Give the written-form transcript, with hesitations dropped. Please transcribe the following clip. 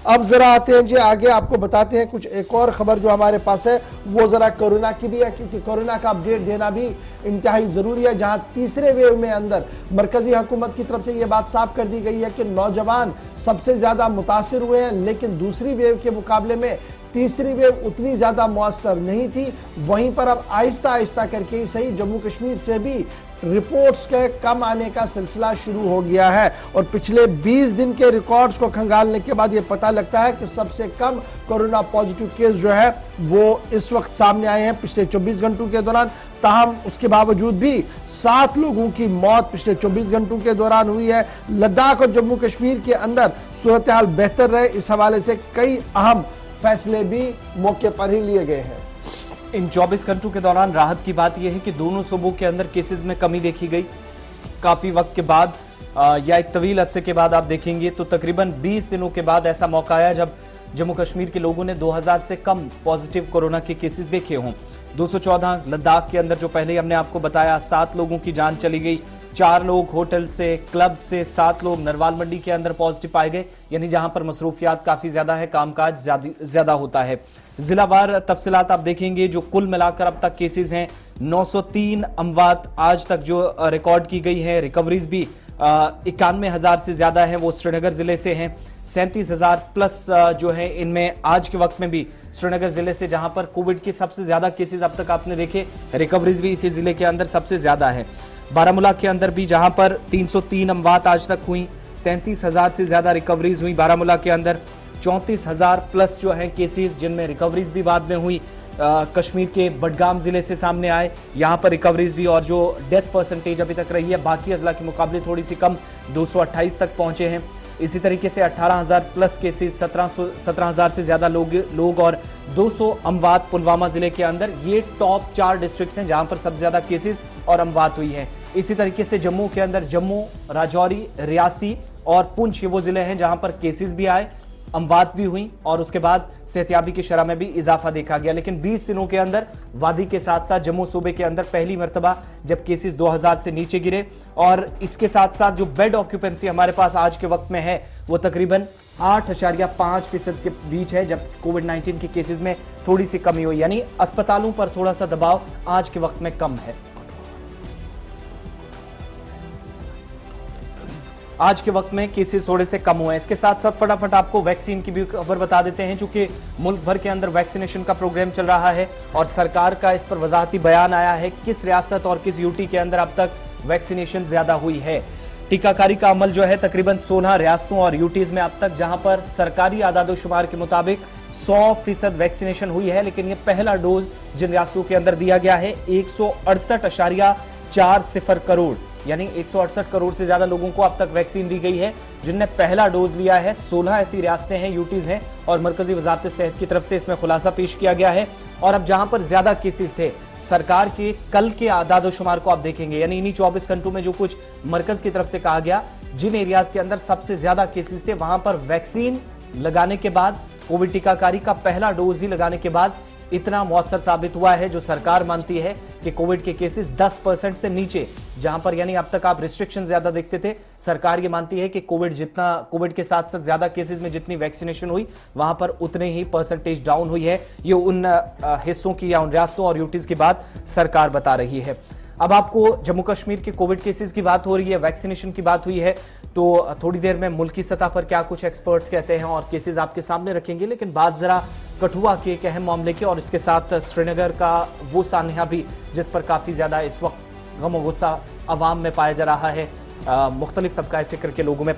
अब जरा आते हैं जी आगे, आपको बताते हैं कुछ एक और खबर जो हमारे पास है वो जरा कोरोना की भी है, क्योंकि कोरोना का अपडेट देना भी इंतहाई जरूरी है। जहां तीसरे वेव में अंदर मरकजी हुकूमत की तरफ से यह बात साफ कर दी गई है कि नौजवान सबसे ज्यादा मुतासिर हुए हैं, लेकिन दूसरी वेव के मुकाबले में तीसरी वेव उतनी ज्यादा मुअस्सर नहीं थी। वहीं पर अब आहिस्ता आहिस्ता करके ही सही जम्मू कश्मीर से भी रिपोर्ट्स के कम आने का सिलसिला शुरू हो गया है और पिछले 20 दिन के रिकॉर्ड्स को खंगालने के बाद यह पता लगता है कि सबसे कम कोरोना पॉजिटिव केस जो है वो इस वक्त सामने आए हैं पिछले 24 घंटों के दौरान। ताहम उसके बावजूद भी 7 लोगों की मौत पिछले 24 घंटों के दौरान हुई है। लद्दाख और जम्मू कश्मीर के अंदर सूरत हाल बेहतर रहे, इस हवाले से कई अहम फैसले भी मौके पर ही लिए गए हैं। इन 24 घंटों के दौरान राहत की बात यह है कि दोनों सूबों के अंदर केसेस में कमी देखी गई। काफी वक्त के बाद या एक तवील अरसे के बाद आप देखेंगे तो तकरीबन 20 दिनों के बाद ऐसा मौका आया जब जम्मू कश्मीर के लोगों ने 2000 से कम पॉजिटिव कोरोना के केसेस देखे हों। 214 लद्दाख के अंदर जो पहले हमने आपको बताया 7 लोगों की जान चली गई, 4 लोग होटल से, क्लब से, 7 लोग नरवाल मंडी के अंदर पॉजिटिव पाए गए, यानी जहां पर मसरूफियात काफी ज्यादा है, कामकाज ज्यादा होता है। जिलावार तफसीलात आप देखेंगे जो कुल मिलाकर अब तक केसेस हैं 903 अमवात आज तक जो रिकॉर्ड की गई है। रिकवरीज भी 91,000 से ज्यादा है, वो श्रीनगर जिले से हैं। 37,000 प्लस जो है इनमें आज के वक्त में भी श्रीनगर जिले से, जहां पर कोविड के सबसे ज्यादा केसेस अब तक आपने देखे, रिकवरीज भी इसी जिले के अंदर सबसे ज्यादा है। बारामूला के अंदर भी जहां पर 303 अमवात आज तक हुई, 33,000 से ज्यादा रिकवरीज हुई बारामूला के अंदर। 34,000 प्लस जो है केसेस जिनमें रिकवरीज भी बाद में हुई कश्मीर के बडगाम जिले से सामने आए, यहां पर रिकवरीज भी, और जो डेथ परसेंटेज अभी तक रही है बाकी अजला के मुकाबले थोड़ी सी कम, 228 तक पहुंचे हैं। इसी तरीके से 18,000 प्लस केसेस, 17,000 से ज्यादा लोग और 200 अमवात पुलवामा जिले के अंदर। ये टॉप 4 डिस्ट्रिक्ट्स हैं जहां पर सबसे ज्यादा केसेस और अमवात हुई हैं। इसी तरीके से जम्मू के अंदर जम्मू, राजौरी, रियासी और पुंछ ये वो जिले हैं जहां पर केसेस भी आए, अमवात भी हुई और उसके बाद सेहतियाबी की शरह में भी इजाफा देखा गया। लेकिन 20 दिनों के अंदर वादी के साथ साथ जम्मू सूबे के अंदर पहली मर्तबा जब केसेस 2000 से नीचे गिरे, और इसके साथ साथ जो बेड ऑक्यूपेंसी हमारे पास आज के वक्त में है वो तकरीबन 8.5% के बीच है, जब कोविड-19 के केसेस में थोड़ी सी कमी हुई, यानी अस्पतालों पर थोड़ा सा दबाव आज के वक्त में कम है। आज के वक्त में केसेस थोड़े से कम हुए हैं। इसके साथ साथ फटाफट आपको वैक्सीन की भी खबर बता देते हैं, चूंकि मुल्क भर के अंदर वैक्सीनेशन का प्रोग्राम चल रहा है और सरकार का इस पर वजाहती बयान आया है किस रियासत और किस यूटी के अंदर अब तक वैक्सीनेशन ज्यादा हुई है। टीकाकारी का अमल जो है तकरीबन 16 रियासतों और यूटीज में अब तक, जहां पर सरकारी आदादोशुमार के मुताबिक 100% वैक्सीनेशन हुई है, लेकिन यह पहला डोज जिन रियासतों के अंदर दिया गया है 168.40 करोड़, यानी 168 करोड़ से ज्यादा लोगों को अब तक वैक्सीन दी गई है जिनने पहला डोज लिया है। 16 ऐसी रियासतें हैं, यूटीज हैं, और मरकजी वजारत सेहत की तरफ से इसमें खुलासा पेश किया गया है। और अब जहां पर ज्यादा केसेस थे, सरकार के कल के आदादोशुमार को आप देखेंगे, यानी इन्हीं 24 घंटों में जो कुछ मरकज की तरफ से कहा गया, जिन एरियाज के अंदर सबसे ज्यादा केसेस थे वहां पर वैक्सीन लगाने के बाद, कोविड टीकाकारी का पहला डोज ही लगाने के बाद इतना मौसर साबित हुआ है, जो सरकार मानती है कि कोविड के केसेस 10% से नीचे, जहां पर यानी अब तक आप रिस्ट्रिक्शन ज्यादा देखते थे, सरकार ये मानती है कि कोविड के साथ साथ ज्यादा केसेस में जितनी वैक्सीनेशन हुई वहां पर उतने ही परसेंटेज डाउन हुई है। ये उन हिस्सों की या उन रियासतों और यूटीज की बात सरकार बता रही है। अब आपको जम्मू कश्मीर के कोविड केसेस की बात हो रही है, वैक्सीनेशन की बात हुई है, तो थोड़ी देर में मुल्क की सतह पर क्या कुछ एक्सपर्ट्स कहते हैं और केसेस आपके सामने रखेंगे। लेकिन बात जरा कठुआ के एक अहम मामले की, और इसके साथ श्रीनगर का वो सान्या भी जिस पर काफी ज्यादा इस वक्त गम और गुस्सा अवाम में पाया जा रहा है, मुख्तलिफ तबका फिक्र के लोगों में।